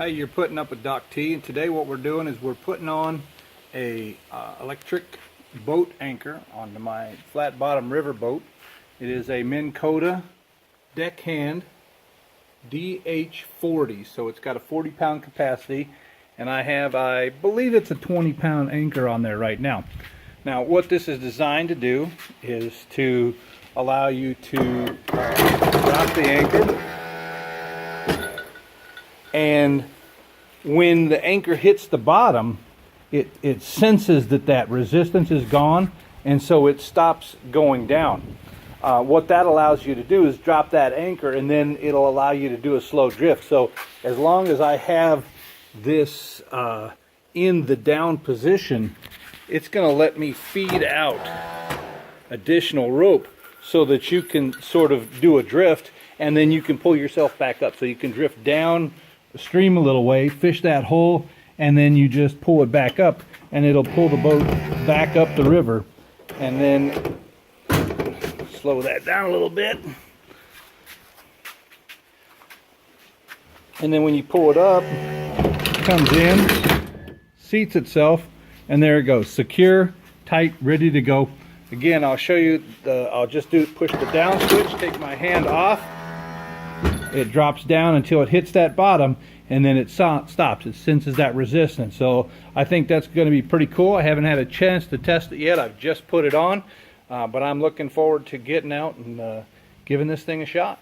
Hey, you're putting up a Doc T, and today what we're doing is we're putting on a electric boat anchor onto my flat bottom river boat. It is a Minn Kota Deckhand DH40, so it's got a 40-pound capacity, and I believe it's a 20-pound anchor on there right now. Now what this is designed to do is to allow you to drop the anchor, and when the anchor hits the bottom, it senses that resistance is gone, and so it stops going down. What that allows you to do is drop that anchor, and then it'll allow you to do a slow drift. So as long as I have this in the down position, it's going to let me feed out additional rope so that you can sort of do a drift, and then you can pull yourself back up. So you can drift down stream a little way, fish that hole, and then you just pull it back up, and it'll pull the boat back up the river. And then slow that down a little bit, and then when you pull it up, it comes in, seats itself, and there it goes, secure, tight, ready to go. Again, I'll show you I'll just push the down switch, take my hand off, it drops down until it hits that bottom, and then it stops. It senses that resistance. So I think that's going to be pretty cool. I haven't had a chance to test it yet. I've just put it on, but I'm looking forward to getting out and giving this thing a shot.